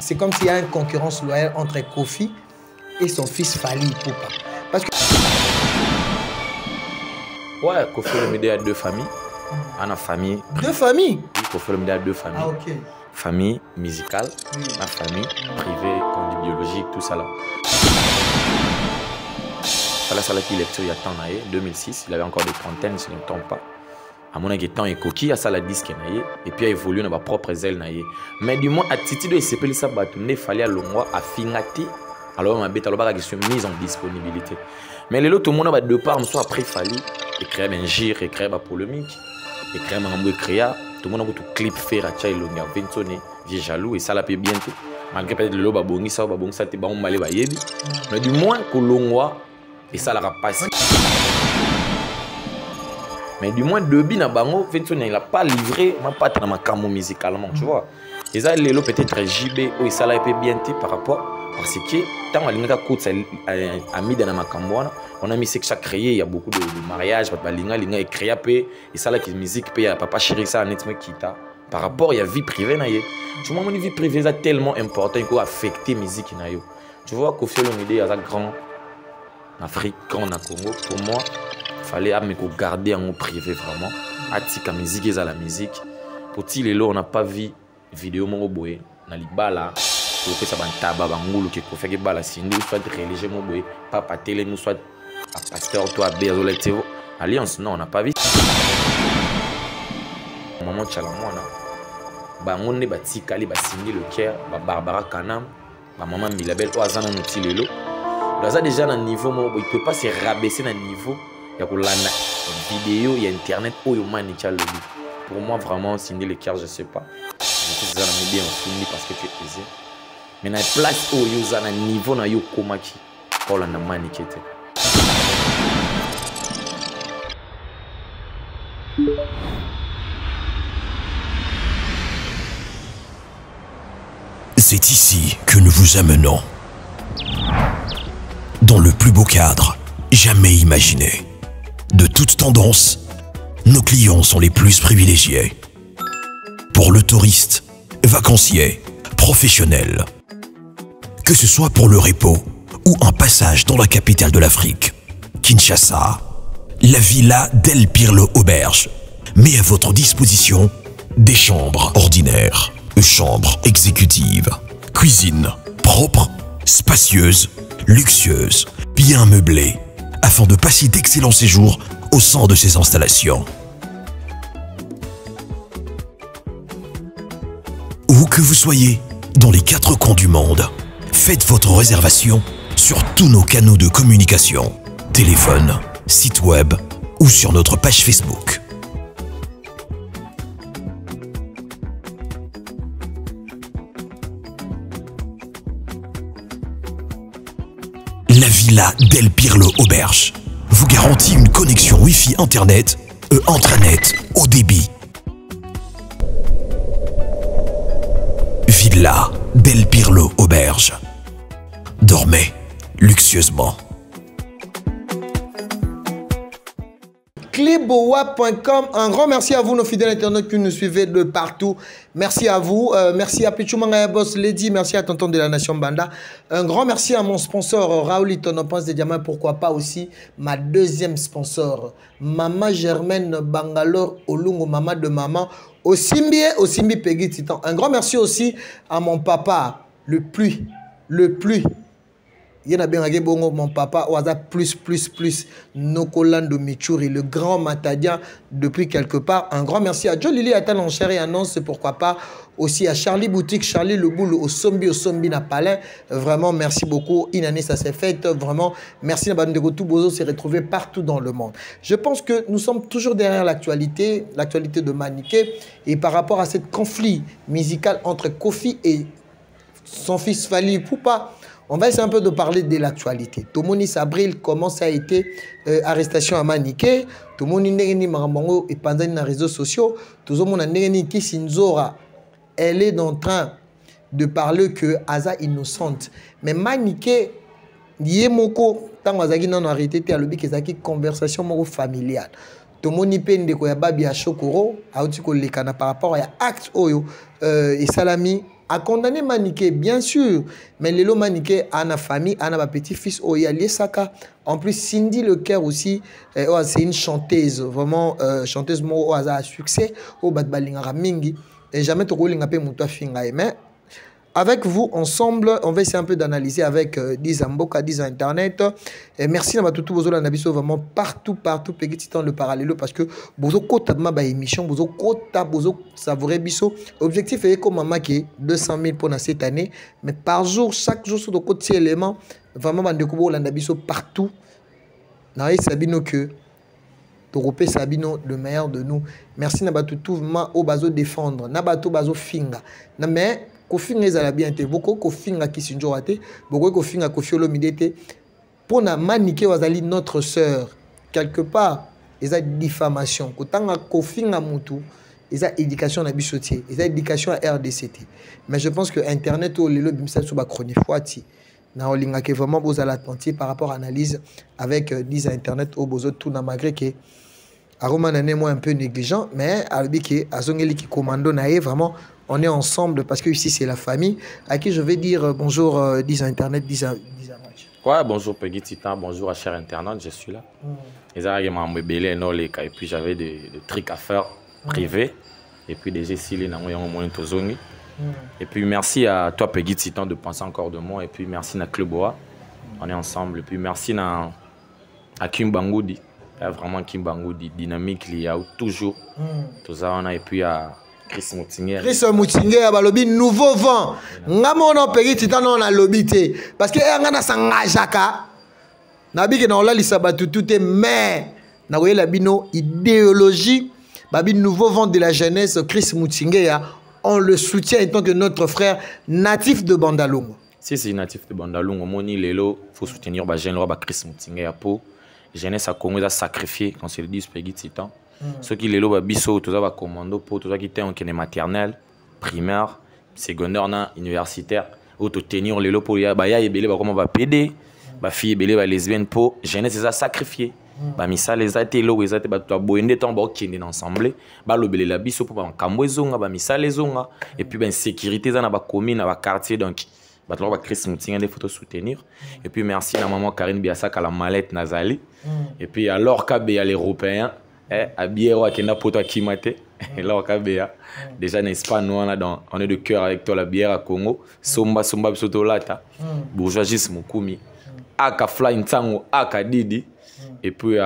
c'est comme s'il y a une concurrence loyale entre Kofi et son fils Fally Ipupa. Parce que... Ouais, Kofi Olomide a deux familles. On a famille. Deux familles? Oui, Kofi Olomide a deux familles. Ah, ok. Famille musicale, la famille privée, biologique, tout ça là. Ça là qui lecture il y a tant d'années, 2006, il avait encore des trentaines, si je ne me trompe pas. À mon avis, tant et coquille, à ça la disque naïe, et puis a évolué dans ma propre ailes naïe. Mais du moins, attitude de s'appeler ça bâtonné, il fallait à l'ongwa à finati. Alors ma bête alors question mise en disponibilité. Mais les autres, tout le monde a deux parts, soit après il fallait écrire un gire, écrire ma polémique, écrire ma écrire. Tout le monde a tout clip faire à Tchaï Longa, Ventone, j'ai jaloux et ça la paie bientôt. Malgré peut-être le loba bongi, ça t'es bon malé ba yebi. Mais du moins que l'ongwa et ça la rapace. Mais du moins deux na bango, Ventone il a pas livré, ma pas dans ma camo musicalement, tu vois. Et ça les peut-être JB ou ça la paie bientôt par rapport parce que tant que l'inga coûte a mis dans ma camboana, on a mis que ça créé, il y a beaucoup de mariages, l'inga est créé et ça la musique paye papa chéri ça nettement quitta par rapport il y a vie privée na yé. Tu vois mon vie privée c'est tellement important qu'il affecter musique na yo. Tu vois Kofi Olomide a grand en Afrique, grand en Congo, pour moi fallait garder en privé vraiment. Atika musique et la musique. Pour ti on n'a pas vu vidéo mon boy na libala. Pour que ça bantaba bangoulou qui fait que bala sindi soit religieux mon boy papa télé nous soit à pasteur toi bézolectivo alliance non on n'a pas vu maman chalamona bangonne batikali basindi le cœur ba Barbara Kanam ba maman Milabel o azana nutilelo dans déjà dans niveau mon boy il peut pas se rabaisser dans niveau ya kolanda vidéo et internet oyo mani chalo pour moi vraiment sindi le cœur je sais pas je sais ça me bien fini parce que tu es plaisir. Mais na place où vous avez un niveau na yo komaki pour la manikete. C'est ici que nous vous amenons. Dans le plus beau cadre jamais imaginé. De toute tendance, nos clients sont les plus privilégiés. Pour le touriste, vacancier, professionnel. Que ce soit pour le repos ou un passage dans la capitale de l'Afrique, Kinshasa, la Villa del Pirlo Auberge met à votre disposition des chambres ordinaires, chambres exécutives, cuisine propre, spacieuse, luxueuse, bien meublée, afin de passer d'excellents séjours au sein de ces installations. Où que vous soyez, dans les 4 coins du monde, faites votre réservation sur tous nos canaux de communication, téléphone, site web ou sur notre page Facebook. La Villa del Pirlo Auberge vous garantit une connexion Wi-Fi Internet et intranet haut débit. Villa del Pirlo Auberge. Dormez luxueusement. Cleboa.com, un grand merci à vous nos fidèles internautes qui nous suivez de partout. Merci à vous, merci à Pichumanga Boss Lady, merci à Tonton de la Nation Banda. Un grand merci à mon sponsor Raouli Tonopance de Diamant, pourquoi pas aussi ma deuxième sponsor, Maman Germaine Bangalore Olungo, maman de maman, au Simbi Peggy Titan. Un grand merci aussi à mon papa, le plus. Il y en a bien mon papa, Oaza plus, Nokolando Michouri, le grand Matadian depuis quelque part. Un grand merci à Joe Lili Atal en chair et annonce, pourquoi pas. Aussi à Charlie Boutique, Charlie Le Boule, au Sombi Napalin. Vraiment, merci beaucoup. Une année, ça s'est fait. Vraiment, merci. Tout Bozo s'est retrouvé partout dans le monde. Je pense que nous sommes toujours derrière l'actualité de Maniké. Et par rapport à ce conflit musical entre Kofi et son fils Fally Ipupa, on va essayer un peu de parler de l'actualité. Tout le monde s'abril comment ça a été arrestation à Maniké. Tout le monde et pendant les réseaux sociaux. Tout le monde qui Sinzora, elle est en train de parler que Aza innocente. Mais Maniké, Yemoko, tant Azaki n'a arrêté, à l'objet que conversation familiale. tomoni pe ndeko ya babi ya Shokoro auti kolekana par rapport à acte oyo et salami a condamné Maniké, bien sûr, mais Lelo Maniké a une famille, a un petit-fils, Saka. En plus, Cindy Leclerc aussi, c'est une chanteuse, vraiment chanteuse au hasard succès, au Badbalingara Mingi, et jamais trop l'ingapé Moutoua Fingaï. Mais avec vous, ensemble, on va essayer un peu d'analyser avec Dizamboka, Internet. Et merci à tout le monde, vraiment partout, petit temps le parallèle, parce que vous kota ma émission, vous kota, vous savourer biso. Objectif est comme maman qui 200 000 pour cette année, mais par jour, chaque jour sur le côté élément, vraiment on découvre l'andabiso partout. Naï Sabino que Toropé Sabino le meilleur de nous. Merci Nabatutu ma au bazo défendre, Nabato bazo finga. Mais Kofinga ezala bien te boko kofinga kisinjo ate boko kofinga kofiolo midete pour na manique wazali notre sœur quelque part eza diffamation kotanga kofinga mutu eza éducation na bisotier eza éducation à RDCT mais je pense que internet ou lelo bimsa so ba chronique foati na olinga ke vraiment bozala attentif par rapport à analyse avec 10 internet au bozo tout na malgré que Aroma nané moi un peu négligent mais albi ke azongeli ki commando naé vraiment on est ensemble parce que ici c'est la famille à qui je vais dire bonjour 10 internet 10 ouais, bonjour Peggy Titan, bonjour à cher internet, je suis là. Et puis j'avais des trucs à faire privés et puis déjà ici les et puis merci à toi Peggy Titan de penser encore de moi et puis merci à Cluboa, on est ensemble et puis merci à Kim Bangoudi. Vraiment Kim Bangoudi dynamique il y a toujours tout ça on a et puis à Chris Moutinguer. Chris Moutinguer a balobi nouveau vent. Ngamono Peggy Titan on a lobité parce que ngana sangajaka nabi ke na ola lisabatu tout est mais na la bino idéologie babi nouveau vent de la jeunesse Chris Moutinguer on le soutient étant que notre frère natif de Bandalungu. Si c'est natif de Bandalungu moni lelo faut soutenir ba jeune roi Chris Moutinguer pour jeunesse à Congo a sacrifié quand c'est le dit Peggy Titan. Ceux qui les loba biso tout ça va commando pour tout ça qui était en maternelle, primaire, secondaire, universitaire, auto tenir les lots pour ya baya et belé ba comment va pédé, ba fille belé ba lesbienne pour jeunesse ça sacrifié. Ba misa les a été lo ezate ba to boende temps ba kende ensemble, ba lo belé la biso pour ba kambwezonga ba misa les zonga et puis ben sécurité ça na ba commune na ba quartier donc ba to ba Chris Moutinguer des photos soutenir et puis merci à maman Karine Biasaka la mallette Nazali et puis alors qu'il y a les Européens habillé au Kenya poto Kimate et là au Kabea déjà n'est-ce pas nous on est de cœur avec toi la bière à Congo somba bisoto lata bourgeoisie mukumi aka fly ntango aka didi et puis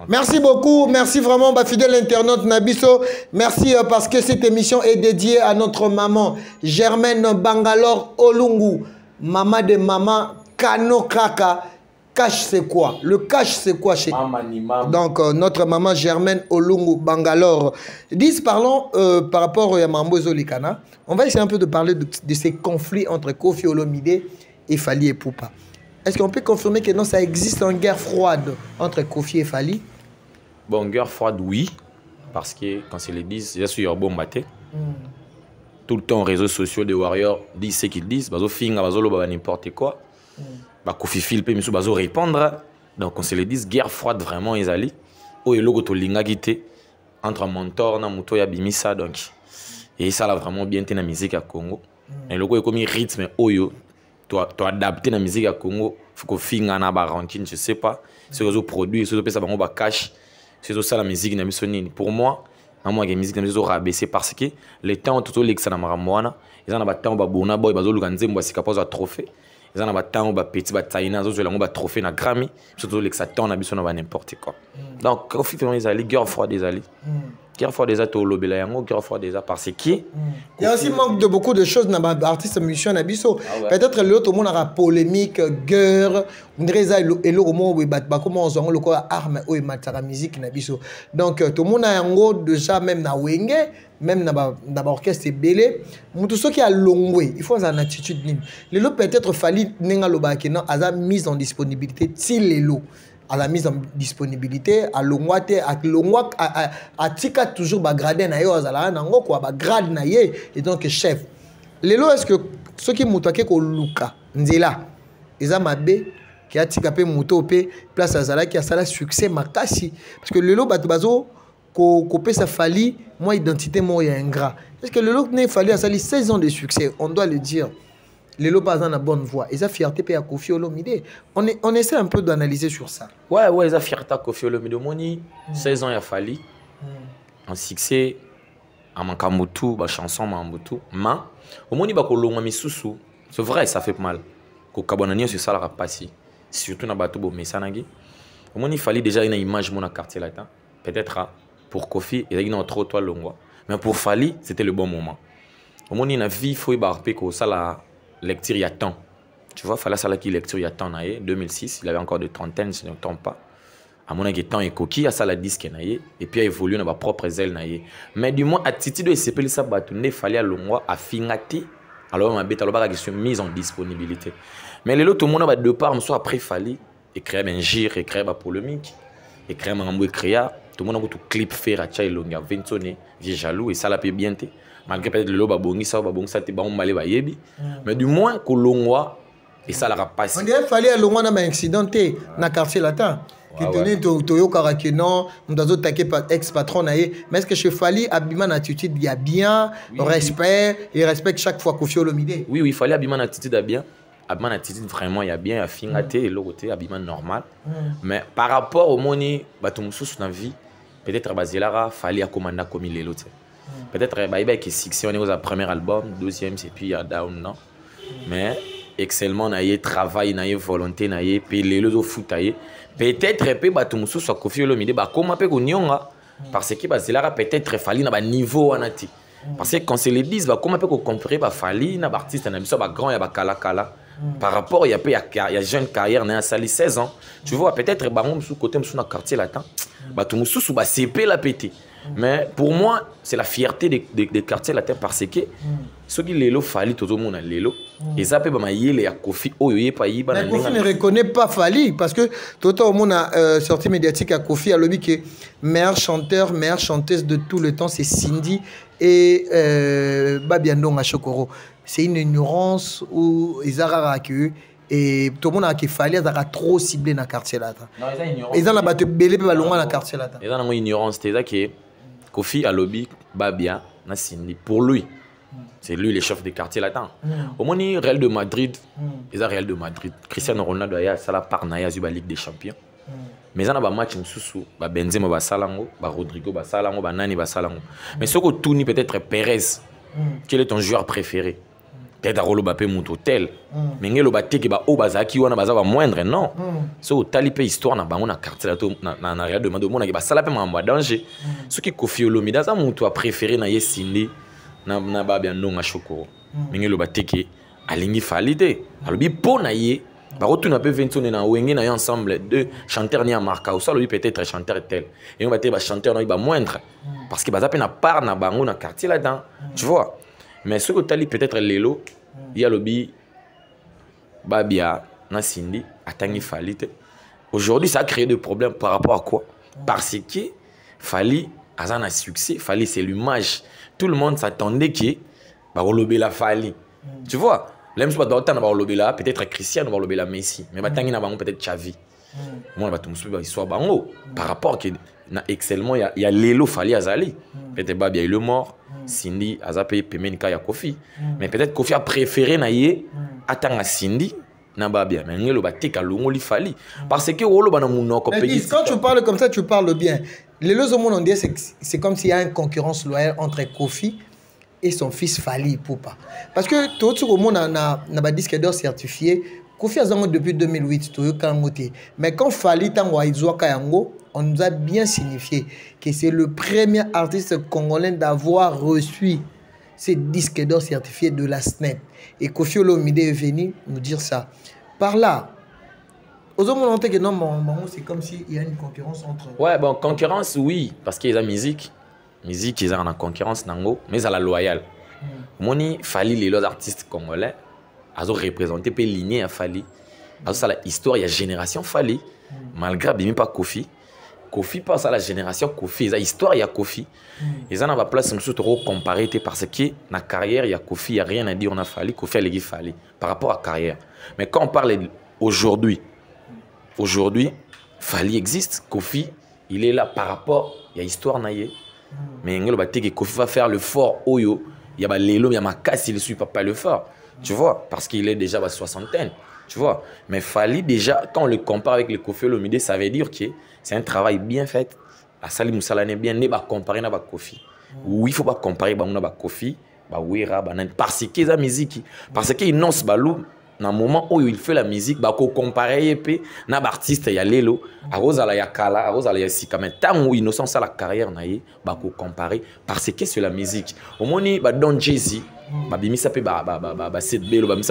merci beaucoup, merci vraiment fidèle internaute Nabiso. Merci parce que cette émission est dédiée à notre maman Germaine Bangalore Olungu, maman de maman Kano Kraka. Cash c'est quoi? Le cash c'est quoi chez donc notre maman Germaine Olungu Bangalore. Parlons par rapport à Mambozo Likana. On va essayer un peu de parler de ces conflits entre Kofi Olomide et Fally Ipupa. Est-ce qu'on peut confirmer que non, ça existe une guerre froide entre Kofi et Fally? Bon, guerre froide, oui. Parce que quand c'est les 10, il y a sur bon maté. Tout le temps, réseaux sociaux des Warriors disent ce qu'ils disent. Bazo finga, bazo loba n'importe quoi. Bah Kofi Philippe, mais sous bazo répondre. Donc on se les dit, guerre froide vraiment, ils allaient. Oh, et logo to linga gité. Entre mentor, na muto ya bimisa. Donc, et ça l'a vraiment bien été la musique à Congo. Et logo est comme un rythme, oyo. Tu adapté la musique à Congo, il faut que tu na rancune, je sais pas. Si tu produis, si tu ça va cash, si tu ça la musique na misonine. Pour moi, la musique na miso rabaissé parce que les temps tout les que ça na maramwana, ils en a temps ba bona boy ba zo lukanze mba sika pose trophée. Ils en a temps ba petit ba taina zo la ba trophée na Grammy, surtout les que ça temps na biso na n'importe quoi. Donc au final ils allaient guerre froide des alliés. Guerre froide déjà to lobela yango guerre froide déjà parce que il y a aussi manque de beaucoup de choses dans l'artiste musicien na biso. Peut-être l'autre monde aura polémique guerre on dirait ça et le moment où bat comment on le quoi arme ou matara musique na biso. Donc tout le monde a yango déjà même na wenge même na orchestre belé mutu so qui a longwe il faut avoir une attitude ligne. Le lot peut-être Fally nenga loba ke non a mise en disponibilité ti lelo à la mise en disponibilité à l'ongwate à l'ongwa à tika toujours ba grade na yo azala nango quoi ba grade na ye et donc chef lelo est-ce que ceux qui mutake ko luka nzela eza mabe qui a tika moto pe place azala qui a ça succès makasi parce que le lot bazo ko pesa Fally moi identité moi ya ingrat parce que le lot ne Fally a sali 16 ans de succès on doit le dire le lot pas dans la bonne voie et ça fierté pe ya Koffi Olomide on essaie un peu d'analyser sur ça ouais ça fierté Koffi Olomide moni 16 ans ya Fally en succès à Mankamutu ba chanson Mambutu ma au moni ba ko longa misusu c'est vrai ça fait mal ko kabonani sur ça la passer surtout na bateau bo mesanagi au moni Fally déjà une image mon quartier latin peut-être pour Koffi il y a trop toi longwa mais pour Fally c'était le bon moment au moni na vie faut barper ko ça la lecture il y a temps tu vois Fally ça la qui lecture il y a temps naé 2006 il avait encore de trentaine si je ne me trompe pas à mon avis temps et coquille à ça la disque naé et puis a évolué dans ma propre zèle naé mais du moins attitude de s'appeler ça batourner Fally à longwa à fingati alors ma bête alors pas question mise en disponibilité mais les autres tout le monde a deux parts soit après Fally et créer un gire et créer une polémique et créer un mot créa tout le monde a tout clip faire à Tchai longa Ventone vieux jaloux et ça la peut bien te malgré peut-être le loba bongi ça te ba on malé ba yebi mais du moins que longwa et ça la passe on dirait Fally à longwa na un accidenté na quartier latin qui tenait Toyo Karakeno, nous avons attaqué par ex-patron. Mais est-ce que chez Fally, Abima attitude, il y a bien, respect, il respecte chaque fois Koffi Olomide? Oui, Fally Abima attitude, il y a bien. Abima attitude, vraiment, il y a bien, il y a fingaté, et l'autre côté, Abima normal. Mais par rapport au moni, Batumoussou dans la vie, peut-être Bazilara, Fally a commandé comme il est l'autre. Peut-être qu'il y a succès, on est au premier album, deuxième, c'est puis il y a Down, non? Mais excellemment, il y a travail, il y a volonté, il y a puis les autres foot, peut-être que Batumoussou soit Koffi Olomide, comment peut parce que Bazilara peut-être Fally na niveau anati. Parce que quand c'est les 10, comment peut comparer Fally na artiste na biso grand ya kala kala par rapport il y a jeune carrière na sali 16 ans. Tu vois peut-être bango sous côté sous na quartier latin. Batumoussou sous ba CP la pété. Mais pour moi, c'est la fierté des quartiers latins parce que ceux qui l'élo Fally tout le monde a l'élo et ça peut ba yele ya Koffi oyoye pa yiba na Koffi ne reconnaît pas Fally parce que tout le monde a sorti médiatique à Koffi à lobby que meilleur chanteur, meilleure chanteuse de tout le temps c'est Cindy et Babiandonga Chokoro. C'est une ignorance où ils ont que et tout le monde a qu'il fallait trop ciblé dans le quartier là. Non, ils ont ignorance. Ils ont la batte belé pas loin dans le quartier là. Ils ont une ignorance, c'est ça que Koffi a lobby Babia na Cindy pour lui. C'est lui le chef des quartiers latins. Au moins Real de Madrid, ils ont Real de Madrid. Cristiano Ronaldo a ça la part na la Ligue des Champions. Mais ils ont un match sous Benzema ba salango, Rodrigo ba salango, Nani ba salango. Mais ce que tout ni peut-être Perez. Quel est ton joueur préféré? Peut-être à Rolo Bappé mon hôtel. Mais ngelo baté ki ba o bazaki wana bazaba moindre non. Ce que talipe histoire na bango na quartier là na Real de Madrid mona ki ba sala pe mamba danger. Ce qui Koffi Olomide ça mon toi préféré na Yesindi na Babiandonga Chokoro. Mais ngelo baté ki alingi Fally te. Alobi po na ye ba retourna pe Ventone na wenge na ensemble deux chanteurs ni marka ou ça lui peut-être chanteur tel. Et on baté ba chanteur na ba moindre parce que ba zape na part na bango na quartier là-dedans. Tu vois? Mais ce que tu as dit peut-être Lelo, il y a le Babia, na Cindy, Atangi Fally. Aujourd'hui, ça a créé des problèmes par rapport à quoi? Parce que Fally a un succès, Fally c'est l'image. Tout le monde s'attendait que la Fally. Tu vois? Même si on a peut-être Cristiano, on a Messi, mais on a peut-être Xavi. Moi, par rapport à excellemment, il y a Lelo Fally Azali. Peut-être Babia il est mort. Cindy a zappé Pemenika ya Koffi mais peut-être Koffi a préféré naie attendre Cindy na Babia mais ngelo batika longoli Fally parce que wolo bana munoko pays. Quand tu parles comme ça tu parles bien. Les deux hommes on dit c'est comme s'il y a une concurrence loyale entre Koffi et son fils Fally Ipupa parce que tout le monde na ba disque d'or certifié Koffi a zango depuis 2008 to yokangote mais quand Fally tango aizwa kayango on nous a bien signifié que c'est le premier artiste congolais d'avoir reçu ces disques d'or certifiés de la SNEP. Et Koffi Olomide est venu nous dire ça. Par là, aux hommes on que non, c'est comme s'il y a une concurrence entre... Ouais, bon, concurrence, oui, parce qu'il y a la musique. Musique, ils ont une concurrence, mais à la loyale. Moni, Fally, les autres artistes congolais, ils ont représenté, puis ligné à Fally. Ça, l'histoire, il y a génération Fally, malgré même pas Koffi. Koffi passe à la génération Koffi. Il y a l'histoire, il y a Koffi. Ils ont la place de trop comparer parce que dans la carrière, il y a Koffi, il n'y a rien à dire. On a Fally, Koffi a Fally par rapport à la carrière. Mais quand on parle aujourd'hui, aujourd'hui, Fally existe, Kofi, il est là par rapport, il y a histoire naïe. Mais Kofi va faire le fort Oyo, il y a Lélo, il y a Makas, il ne suit pas le fort. Tu vois, parce qu'il est déjà à la soixantaine. Tu vois, mais Fally déjà, quand on le compare avec le Kofi Olomide, ça veut dire que c'est un travail bien fait. La Sali Moussala n'est bien, n'est pas comparé avec Kofi. Oui, il ne faut pas comparer avec Kofi, parce que la musique, parce qu'il nonce balou. Dans le moment où il fait la musique, il faut comparer avec l'artiste, il y a Lelo, il y a Kala, il y a Sika. Mais tant où innocent la carrière, il faut comparer parce que c'est la musique. Au moment où Don Jay-Z, il y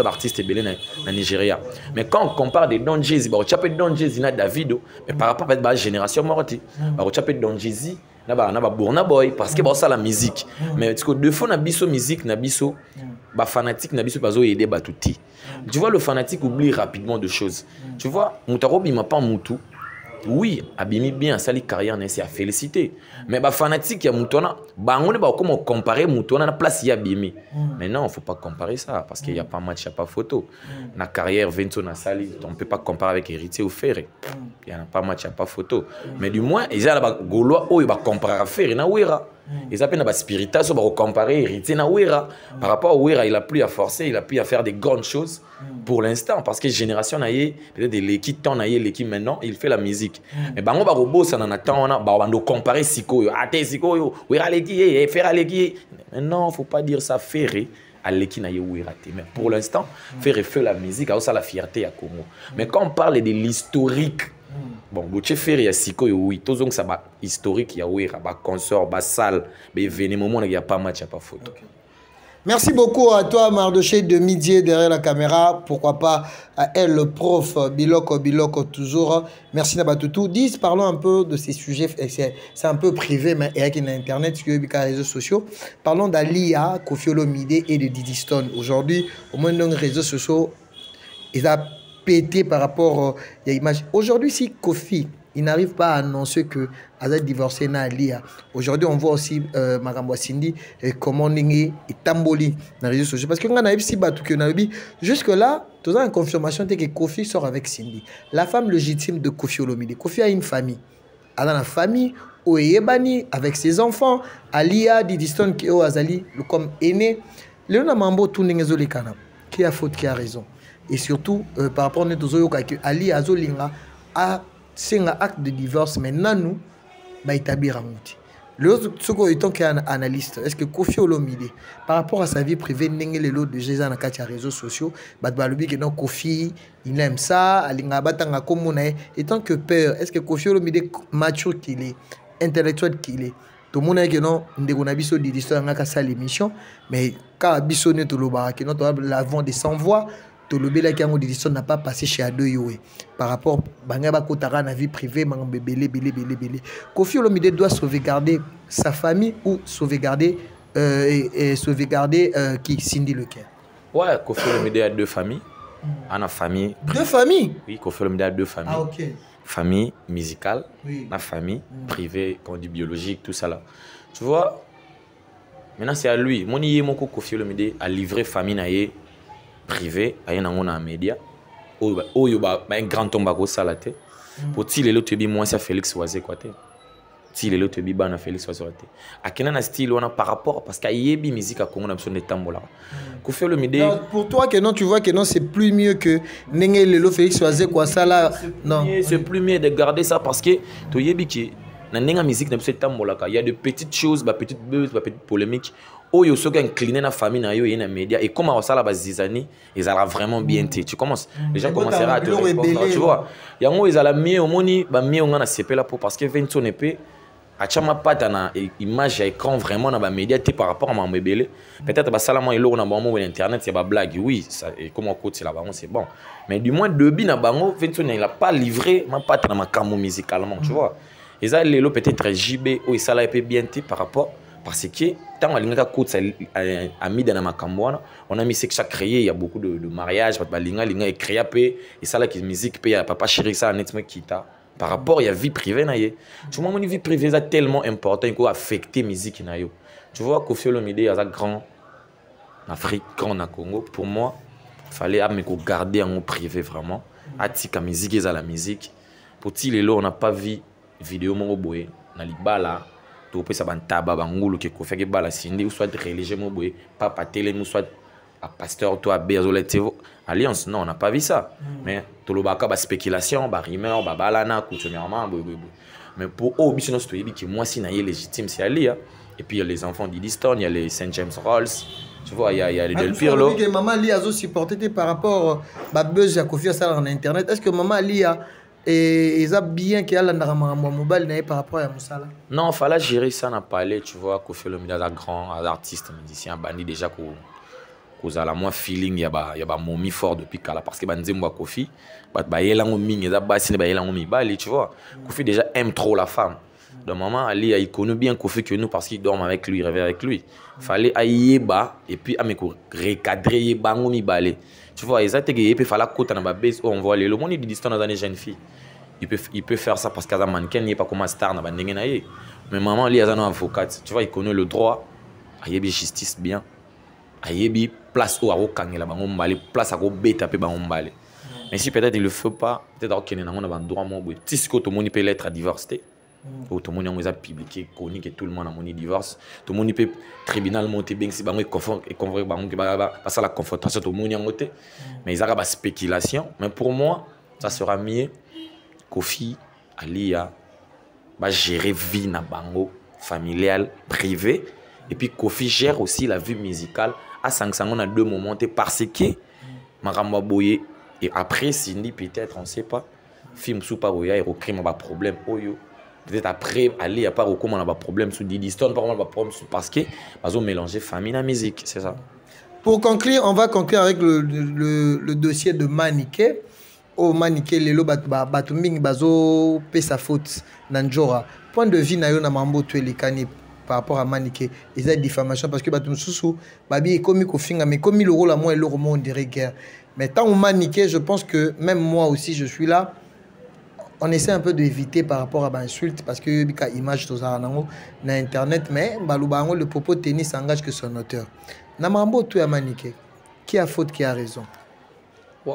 a artiste dans Nigeria. Mais quand on compare des Don Jay-Z, on a Don Jay-Z et Davido, mais par rapport à la génération morte, on a Don Jay-Z. Burna Boy parce que c'est la musique mais deux fois na biso musique na biso ba fanatique na biso bazo aider batuti. Tu vois, le fanatique oublie rapidement de choses. Tu vois, Moutarobi m'a pas Moutou. Oui, Abimi bien, sali carrière, c'est à féliciter. Mais bah fanatique, il y a Moutona. Bah on est pas comment comparer Moutona na place il y a Abimi. Mais non, faut pas comparer ça parce qu'il y a pas match, il y a pas photo. Na carrière, Vento na sali, on peut pas comparer avec Héritier ou Ferré. Il y a pas match, il y a pas photo. Mais du moins, ils ont la Gaulois où il va comparer à Ferré na Ouera. Ils appellent la spiritualité, on va comparer Héritier na Ouera. Par rapport à Ouera, il a plus à forcer, il a plus à faire des grandes choses pour l'instant parce que génération naïe, peut-être l'équipe temps naïe, l'équipe maintenant, il fait la musique. Mais bah on va robot ça en attend on va nous comparer Siko yo, até Siko yo, Ouera l'équipe, faire l'équipe. Mais non, faut pas dire ça Ferré à l'équipe naïe Ouera. Mais pour l'instant, Ferré fait la musique, ça la fierté à Congo. Mais quand on parle de l'historique. Bon, Bouché Ferry, il y a Siko, oui, tout ça va historique, il y a oui, il y a consort, il y a salle, mais événement, il n'y a pas match, il n'y a pas photo. Okay. Merci beaucoup à toi, Mardoché de Midier derrière la caméra. Pourquoi pas à elle, le prof Biloko toujours. Merci Nabatoutou. Parlons un peu de ces sujets. C'est un peu privé, mais il y a Internet, sur les réseaux sociaux. Parlons d'Alia, Kofi Olomide et de Diddy Stone. Aujourd'hui, au moins dans les réseaux sociaux, ils ont pété par rapport à l'image. Aujourd'hui, si Kofi il n'arrive pas à annoncer que Azad divorcé na Alia. Aujourd'hui, on voit aussi Marambo Cindy comment Ningi et Tamboli dans les réseaux sociaux. Parce que quand on a si battu que jusque-là, tu as une confirmation que Kofi sort avec Cindy. La femme légitime de Kofi Olomide. Kofi a une famille. Elle a une famille, Oyebani, avec ses enfants. Alia, Diddy Stone, qui est Azali, comme aîné. Léona Mambo, tout n'est pas qui a faute, qui a raison. Et surtout, par rapport à nous, Ali Azolinga a un acte de divorce, mais nous, va établir un outil. L'autre, ce qu'on est un analyste, est-ce que Kofi Olomide, par rapport à sa vie privée, n'est-ce pas l'autre de Jésus dans les réseaux sociaux, Kofi, il aime ça, et tant que peur, est-ce que Kofi Olomide mature qu'il est, intellectuel qu'il est, tout le monde a dit que non, on a vu des histoires dans l'émission, mais quand on a vu l'avant des sans-voix, Tolobela qui a n'a pas passé chez Ado Yoé par rapport à Kotara na vie privée, belé. Kofi Olomide doit sauvegarder sa famille ou sauvegarder qui Cindy Lecaire. Ouais, Kofi Olomide a deux familles. On a famille. Deux familles? Oui, Kofi Olomide a deux familles. Ah, ok. Famille musicale, oui. La famille privée, quand on dit biologique, tout ça là. Tu vois, maintenant c'est à lui. Mon Kofi Olomide a livré famille naïe. Privé, il y a un média, il y a un grand tombe à salaté. Pour si les autres moi c'est Félix Oisé quoi. Si les autres bana Félix Oisé quoi. À quel style on a par rapport parce qu'il y a des musiques à Congo on a besoin de tambola. Kofi Olomide. Pour toi que non tu vois que non c'est plus mieux que Nenge Lelo Félix Oisé quoi ça là non. C'est plus mieux de garder ça parce que tu y qui dans la musique il y a de petites choses, de petites buzz, de petites polémiques. Oh, yo so incliné la famille na yo et les médias et comment ça la base des années ils allaient vraiment bien tu commences les gens commenceront à te répondre tu vois il y a ils allaient mieux au moni ba mieux on a CP là pour parce que 20 son épée a chama pas dans image à écran vraiment dans les médias par rapport à mon bébé peut-être ba salama ilo na bango internet c'est ba blague oui ça et comment côté c'est là bango c'est bon mais du moins debut na bango 20 son il a pas livré ma pas dans ma camo musicalement tu vois ils allaient lelo peut-être JB ou ça l'a épée bien par rapport parce que tant on a mis dans ma cambouana, on a mis que ça créé, il y a beaucoup de mariages, il a créé et ça là qui musique il y a papa chéri ça nettement quitta par rapport il y a vie privée naïe. Tu vois mon vie privée c'est tellement important qu'il affecter musique naïe. Tu vois Kofi Olomide il y a grand en Afrique, grand en Congo pour moi, il fallait me garder en privé vraiment atika musique eza la musique pour ti lelo on n'a pas vu vidéo moko boye na libala to pesa bantaba bangulu ke ko feke bala sindi ou soit religieux mo boye papa télé ou soit à pasteur toi bezoletevo alliance non on n'a pas vu ça mais to lo baka ba spéculation ba rumeur ba balana coutumièrement mais pour eux bisino stoyi bi ki moi si na légitime c'est ali et puis il y a les enfants d'Idiston, il y a les Saint James Rolls. Tu vois, il y a les Del Pirlo. Est-ce que Maman Ali a supporté par rapport à buzz à Kofi Asala en internet? Est-ce que Maman Ali a bien qu'il y a mobile par rapport à Moussala? Non, il fallait gérer ça, on a parlé, tu vois, Kofi Olomide est un grand artiste, musicien, bandi déjà qu'on a la moins feeling, il y a momi fort depuis Kala parce que bandi moi Kofi, bah il a ngomi, il a bassine, bah il a ngomi, bah tu vois, Kofi déjà aime trop la femme. Donc maman Ali il connaît bien Kofi que nous parce qu'il dort avec lui, il rêve avec lui. Fallait aïeba et puis ameko recadrer bangomi balé. Tu vois, exactement et puis fallait côté na ba base on voit le monde dit dans les jeunes filles. Il peut faire ça parce qu'à mannequin il est pas comme star na ba ndenge na ye. Mais maman Ali a un avocat, tu vois, il connaît le droit. Aïebi justice bien. Aïebi place au aro kangela bango balé, place à go beta pe bango balé. Mais si peut-être il le fait pas, peut-être qu'il y a un droit mon boy. Si tout le monde peut l'être à divorcer. Tout le monde a publié, connu que tout le monde a mon divorce. Tout le monde peut tribunal monter bien si bango et convoquer bango qui va passer la confrontation tout le monde a monté. Mais ils ont la spéculation. Mais pour moi, ça sera mieux. Kofi Ali a gérer vie na bango familiale privée et puis Kofi gère aussi la vie musicale à 500 on a deux moments parce que Maramba Boye et après Cindy peut-être on sait pas film sous pas Boya et au crime a problème oyo. Peut-être après, aller à part au comment on a des problèmes sous Didiston, par exemple, problème parce que ils ont mélangé famille et musique, c'est ça. Pour conclure, on va conclure avec le dossier de Maniké. Au Maniké, les lots batuming bazo paie sa faute Nanjora. Point de vue na yo na mambo tuelikani par rapport à Maniké, ils ont diffamation parce que batum sousou babi est commis au finga mais comme le rôle à moi et le roman on dirait guerre. Mais tant au Maniké, je pense que même moi aussi je suis là. On essaie un peu d'éviter par rapport à l'insulte parce que il y a image sur internet mais le propos de tennis s'engage que son auteur. Namambo tu as Maniké. Qui a faute, qui a raison?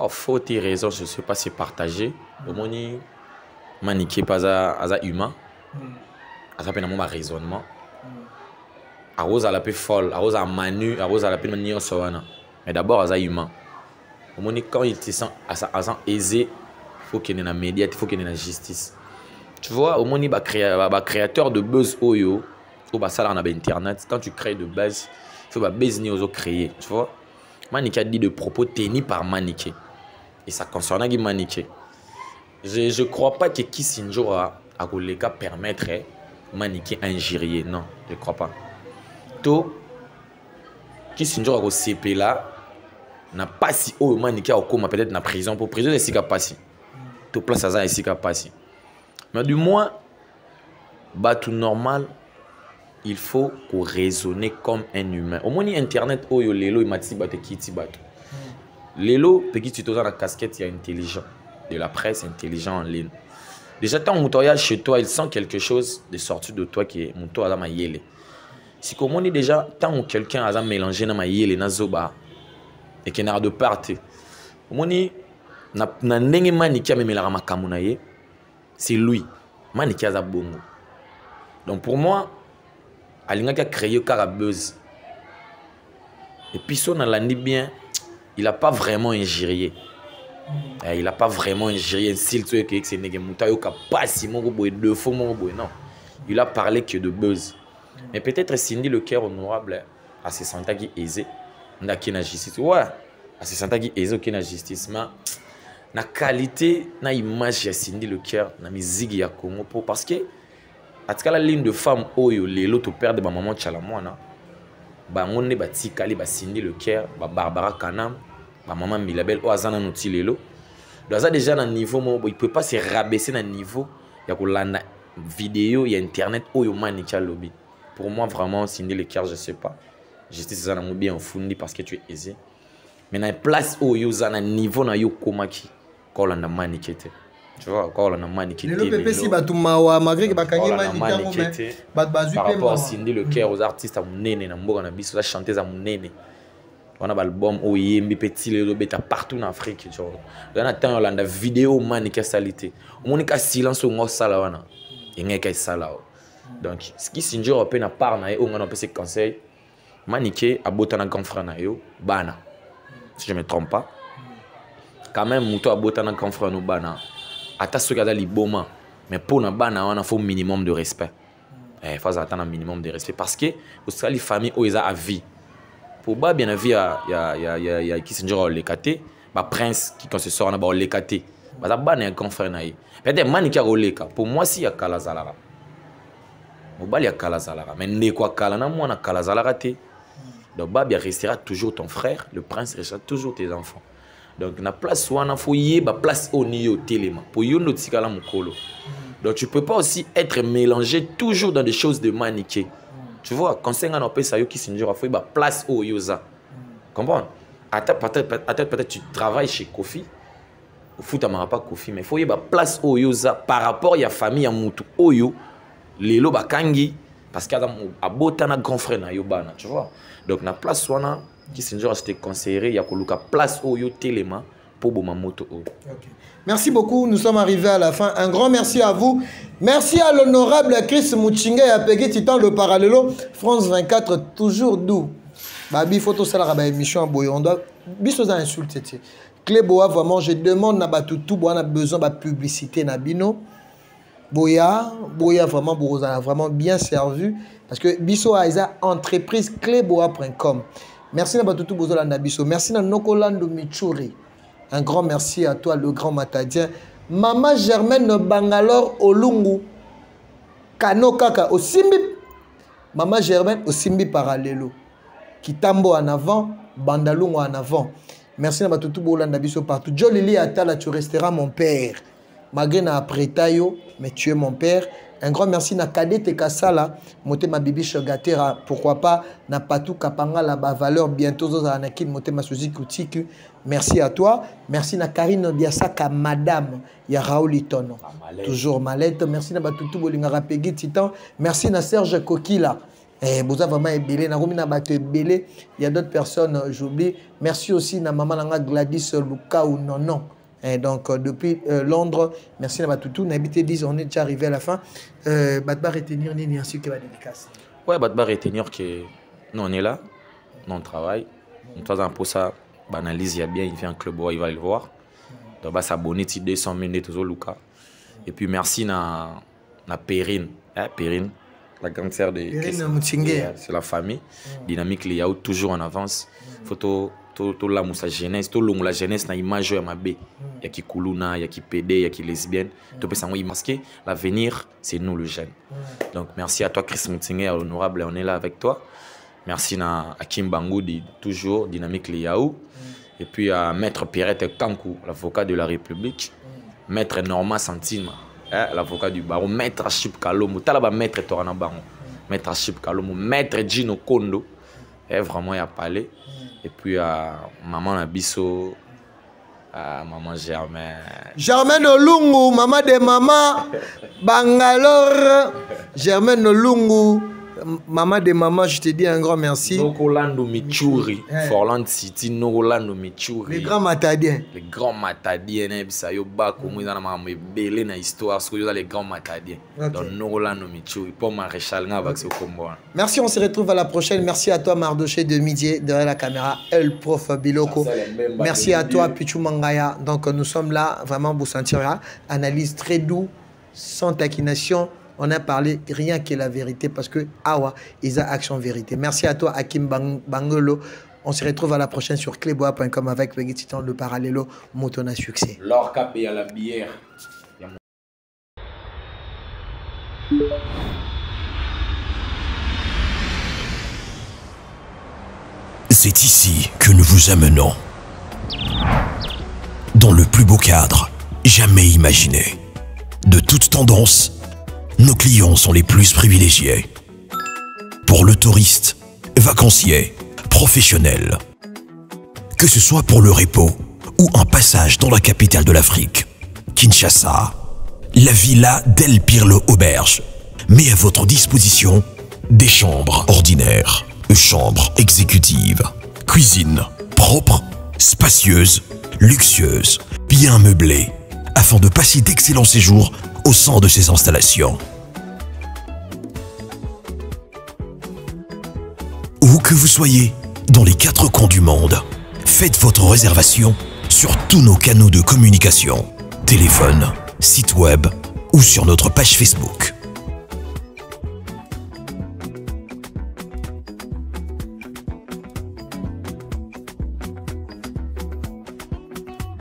Faute et raison, je ne sais pas si partagé. Au moins Maniké pas à humain. À ça peine un raisonnement. À Rose à la paix folle, à Rose à Manu, à Rose à la paix manière soana. Mais d'abord à ça humain. Au moins quand il te sent à ça aisé. Il faut qu'il y ait une média, il faut qu'il y ait une justice. Tu vois, au moins, il y a créateur de buzz oyo, ou bah ça là on a internet. Quand tu crées de buzz, il faut bah buzz ni oso créer. Tu vois, Maniké a dit de propos tenus par Maniké. Et ça concerne Maniké. Je crois pas que Kissinjo a les gars permettre Maniké injurier. Non, je crois pas. Tout Kissinjo a CP là n'a pas si haut Maniké a au peut-être na prison pour prison c'est capacité. Tout place à ça ici capacité. Mais du moins, tout normal, il faut qu'on raisonne comme un humain. Au moins, internet, oh yo lelo il m'a dit bah kiti bato. Lelo petit tu dans la casquette, il y a intelligent de la presse, intelligent en ligne. Déjà tant mon toyage chez toi, il sent quelque chose de sorti de toi qui est mon toit à ma yele. Si comme on dit déjà tant quelqu'un a mélangé na ma yele na zoba et qu'il n'a de partie. Au moins na ndenge Maniké a memelaka makambo na ye c'est lui Maniké aza bongo. Donc pour moi alingaki a créé kaka buzz et puis son alandi bien il a pas vraiment injurié. Il n'a pas vraiment injurié un style que c'est nègre mutayo ka pasi moko boy deux fois moko boy non. Il a parlé que de buzz. Mais peut-être Cindy le cœur honorable à se sentir qui aisé ndaki na justice. Ouais, à se sentir qui aisé qui na justice mais na qualité na image ya Cindy le cœur na musique ya Congo parce que atika la ligne de femme oyo lelo to perdre ba maman tchala mwana ba ngonde ba tikali ba Cindy le cœur ba Barbara Kanam ba maman Milabel o azana noti lelo do aza déjà na niveau mo il peut pas se rabaisser na niveau ya kolanda vidéo ya internet oyo Maniké lobby. Pour moi vraiment Cindy le cœur je sais pas justice ça na mo bien fundi parce que tu es aisé mais na place oyo zana niveau na yo komaki quand on a Maniké. Tu vois, quand on a Maniké. Le PP si batumawa malgré que bakangi Maniké. Par rapport à Cindy le cœur aux artistes à Mounene na mboka na biso la chanteuse à Mounene. On a l'album Oyembi Petit le beta partout en Afrique. On a tant de vidéos man qui salité. On a silence au ngos sala wana. Il n'y a que sala. Donc ce qui s'injure européen à part na on a ces conseils. Maniké a botana grand frère na yo bana. Si je me trompe pas. Quand même muto a botana grand frère no bana. Ata ce gars li boma. Mais pour na bana on a faut minimum de respect. Il faut attendre un minimum de respect parce que les familles où ils ont à vie. Pour bien bien vie il y a qui s'injure les caté, bah prince qui quand se sort na ba les caté. Bah ça ban un confrère na yi. Peut-être man qui a roleka. Pour moi si il y a kala zalara. Mo il y a kala zalara. Mais ne quoi kala na moi na kala zalara té. Donc bah bien restera toujours ton frère, le prince restera toujours tes enfants. Donc na place wana faut y ba place au niyo téléma. Pour yo no tikala mukolo. Donc tu peux pas aussi être mélangé toujours dans des choses de maniqué. Tu vois, quand c'est un peu ça qui s'injure, il faut une place au yosa. Comprends? Peut-être tu travailles chez Kofi. Au foot, tu n'as pas Kofi, mais il faut une place au yosa par rapport à la famille à Moutou Oyo, les loba kangi, parce qu'il y a un grand frère na yobana, tu vois. Donc na place wana qui s'injure, je te conseillerais, il y a une place au yo téléma pour Bomamoto. Merci beaucoup, nous sommes arrivés à la fin. Un grand merci à vous. Merci à l'honorable Chris Mouchinga et à Peggy Titan, le parallélo. France 24, toujours doux. Babi, photo salara ba émission boy. On doit biso za insulter. Cléboa, vraiment, je demande na batutu, on a besoin de publicité na bino. Boya, vraiment, vous a vraiment bien servi. Parce que biso a une entreprise cléboa.com. Merci na batutu bozola na biso. Merci na Nokolando Michuri. Un grand merci à toi, le grand matadien. Maman Germaine Bangalore Olungu. Kano Kaka au Simbi. Maman Germaine au Simbi Parallelo. Kitambo en avant, Bandalungu en avant. Merci à tout le biso partout. Jolili Atala, tu resteras mon père. Malgré na apretayo, mais tu es mon père. Un grand merci na Kadete Kasala, moté ma bibi Shogatera, pourquoi pas na Patou Kapanga la valeur bientôt aux anakin moté ma Suzy Koutiku. Merci à toi. Merci na Karine Biasaka madame ya Raoul Itono. Toujours malette. Merci na Batutu Bolingara Peggy Titan. Merci na Serge Kokila. Vous avez vraiment ébélé. Il y a d'autres personnes, j'oublie. Merci aussi na maman Nanga Gladys Luka ou non. Et donc, depuis Londres, merci à Batoutou. N'habitez 10, on est déjà arrivé à la fin. Batba retenir, ni ainsi que la dédicace. Ouais, Batba retenir que nous, on est là, nous, on travaille. Nous, pour ça, analyse, il y a bien, il vient un club, il va le voir. Donc, il va s'abonner, 200 minutes, toujours Luca. Et puis, merci à Perrine. Perrine, la grande sœur de c'est la famille. Dynamique, il y a toujours en avance. Photo. Tout la moussa jeunesse, tout la jeunesse na image ya mabe. Ya ki kuluna, ya ki pédé, ya ki lesbienne. Tout peut s'en masquer. L'avenir, c'est nous le jeune. Donc merci à toi Chris Moutingue, honorable, on est là avec toi. Merci à Kim Bangoudi, toujours dynamique Liaou. Et puis à Maître Pierrette Kankou, l'avocat de la République. Maître Norma Santine, l'avocat du barreau. Maître Achip Kalomo, talaba Maître Torana Baron. Maître Achip Kalomo, Maître Gino Kondo. Vraiment, il y a parlé. Et puis à maman Nabiso, à maman Germaine. Germaine Olungu, maman de maman, Bangalore. Germaine Olungu, maman de maman, je te dis un grand merci. Nokolando Michuri, Forland City, Nokolando Michuri. Les grands matadiens. Les grands matadiens, ça y est, comme ils ont belé dans l'histoire, parce que les grands matadiens. Donc Nokolando Michuri, pour Maréchal, avec ce combat. Merci, on se retrouve à la prochaine. Merci à toi, Mardoché de Midi, derrière la caméra, El Prof Biloko. Merci à toi, Pichou Mangaya. Donc nous sommes là, vraiment, vous sentirez, analyse très douce, sans taquination. On a parlé rien que la vérité parce que Awa, ils ont action vérité. Merci à toi, Hakim Bangolo. On se retrouve à la prochaine sur cléboa.com avec Peggy Titan, le parallélo, Moutona Succès. L'or capé à la bière. C'est ici que nous vous amenons. Dans le plus beau cadre jamais imaginé. De toute tendance, nos clients sont les plus privilégiés. Pour le touriste, vacancier, professionnel. Que ce soit pour le repos ou un passage dans la capitale de l'Afrique, Kinshasa, la villa d'El Pirlo Auberge met à votre disposition des chambres ordinaires, chambres exécutives, Cuisine propre, spacieuse, luxueuse, bien meublée, afin de passer d'excellents séjours au sein de ces installations. Où que vous soyez, dans les 4 coins du monde, faites votre réservation sur tous nos canaux de communication, téléphone, site web ou sur notre page Facebook.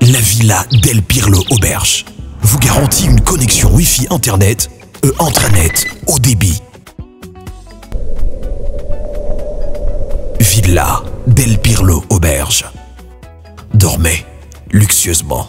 La Villa Del Pirlo Auberge vous garantit une connexion Wi-Fi Internet et intranet haut débit. Villa Del Pirlo Auberge. Dormez luxueusement.